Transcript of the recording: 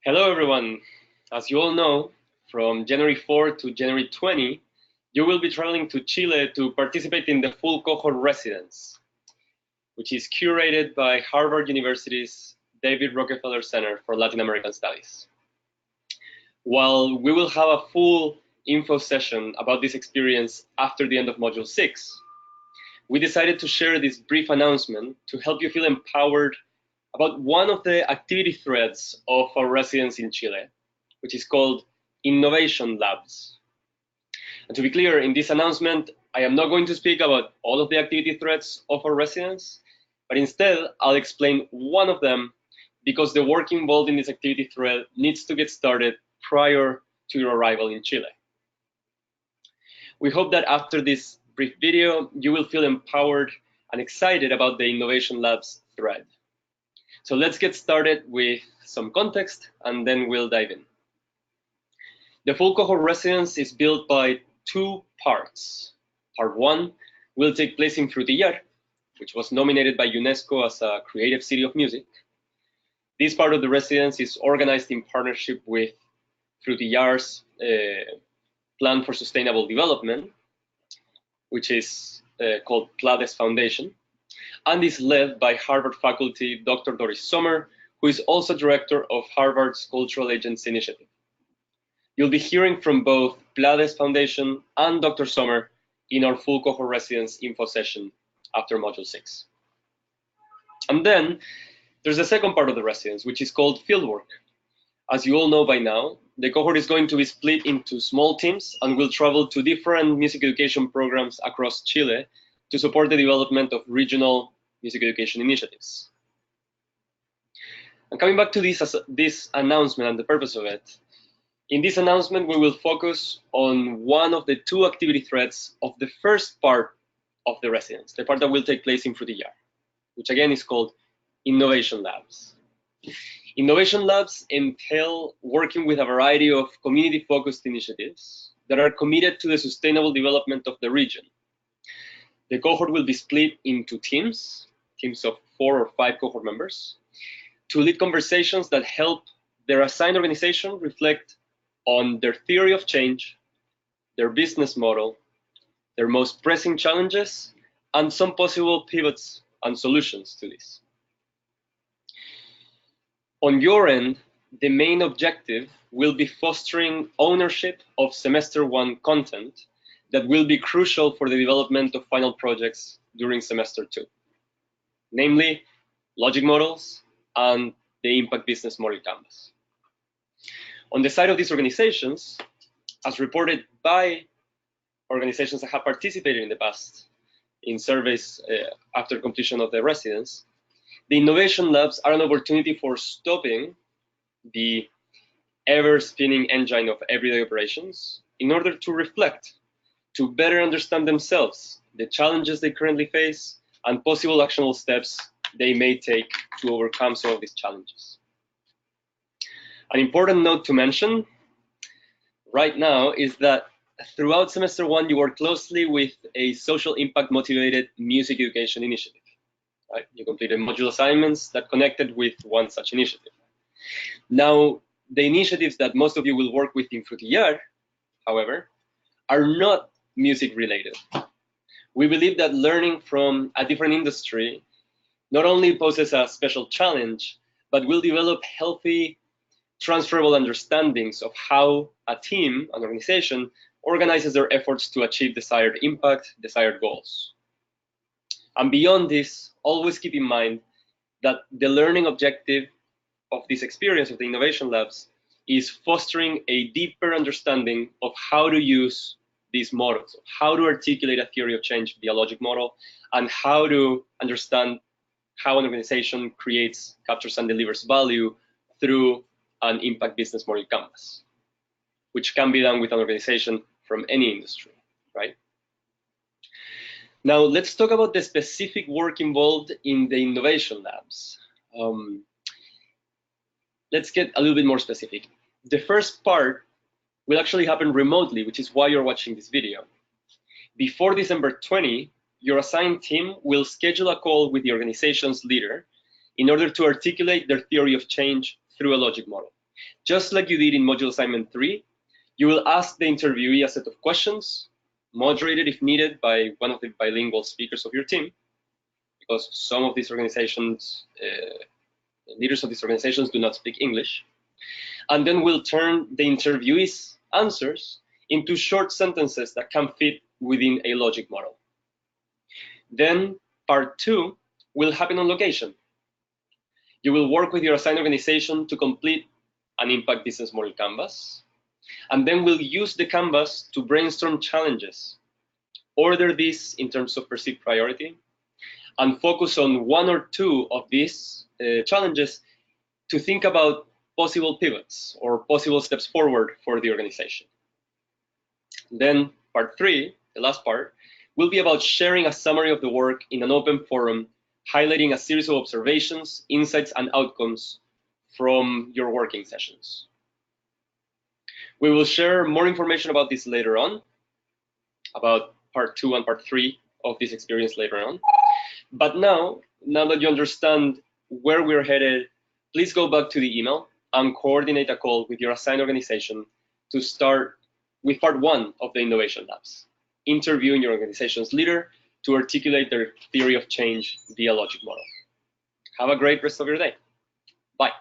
Hello, everyone. As you all know, from January 4 to January 20, you will be traveling to Chile to participate in the full cohort residence, which is curated by Harvard University's David Rockefeller Center for Latin American Studies. While we will have a full info session about this experience after the end of Module 6, we decided to share this brief announcement to help you feel empowered about one of the activity threads of our residence in Chile, which is called Innovation Labs. And to be clear, in this announcement, I am not going to speak about all of the activity threads of our residence, but instead I'll explain one of them because the work involved in this activity thread needs to get started prior to your arrival in Chile. We hope that after this brief video, you will feel empowered and excited about the Innovation Labs thread. So let's get started with some context and then we'll dive in. The full cohort residence is built by two parts. Part one will take place in Frutillar, which was nominated by UNESCO as a creative city of music. This part of the residence is organized in partnership with Frutillar's Plan for Sustainable Development, which is called PLADES Foundation, and is led by Harvard faculty Dr. Doris Sommer, who is also director of Harvard's Cultural Agents Initiative. You'll be hearing from both PLADES Foundation and Dr. Sommer in our full cohort residence info session after Module 6. And then there's the second part of the residence, which is called Fieldwork. As you all know by now, the cohort is going to be split into small teams and will travel to different music education programs across Chile to support the development of regional music education initiatives. And coming back to this announcement and the purpose of it, in this announcement, we will focus on one of the two activity threads of the first part of the residence, the part that will take place in Frutillar, which again is called Innovation Labs. Innovation Labs entail working with a variety of community-focused initiatives that are committed to the sustainable development of the region. The cohort will be split into teams of 4 or 5 cohort members, to lead conversations that help their assigned organization reflect on their theory of change, their business model, their most pressing challenges, and some possible pivots and solutions to this. On your end, the main objective will be fostering ownership of semester 1 content that will be crucial for the development of final projects during semester 2, namely logic models and the impact business model canvas. On the side of these organizations, as reported by organizations that have participated in the past in surveys after completion of the residence, the Innovation Labs are an opportunity for stopping the ever-spinning engine of everyday operations in order to reflect, to better understand themselves, the challenges they currently face, and possible actionable steps they may take to overcome some of these challenges. An important note to mention right now is that throughout semester 1, you work closely with a social impact motivated music education initiative. Right? You completed module assignments that connected with one such initiative. Now, the initiatives that most of you will work with in Frutillar, however, are not music related. We believe that learning from a different industry not only poses a special challenge, but will develop healthy, transferable understandings of how a team, an organization, organizes their efforts to achieve desired impact, desired goals. And beyond this, always keep in mind that the learning objective of this experience of the Innovation Labs is fostering a deeper understanding of how to use these models, how to articulate a theory of change via logic model, and how to understand how an organization creates, captures, and delivers value through an impact business model canvas, which can be done with an organization from any industry, right? Now, let's talk about the specific work involved in the Innovation Labs. Let's get a little bit more specific. The first part will actually happen remotely, which is why you're watching this video. Before December 20, your assigned team will schedule a call with the organization's leader in order to articulate their theory of change through a logic model. Just like you did in module assignment 3, you will ask the interviewee a set of questions, moderated if needed by one of the bilingual speakers of your team, because some of these organizations, leaders of these organizations do not speak English. And then we'll turn the interviewee's answers into short sentences that can fit within a logic model. Then part 2 will happen on location. You will work with your assigned organization to complete an impact business model canvas, and then we'll use the canvas to brainstorm challenges, order these in terms of perceived priority, and focus on one or two of these challenges to think about possible pivots or possible steps forward for the organization. Then part 3, the last part, will be about sharing a summary of the work in an open forum, highlighting a series of observations, insights, and outcomes from your working sessions. We will share more information about this later on, about part 2 and part 3 of this experience later on. But now that you understand where we're headed, please go back to the email and coordinate a call with your assigned organization to start with part 1 of the Innovation Labs, interviewing your organization's leader to articulate their theory of change via logic model. Have a great rest of your day. Bye.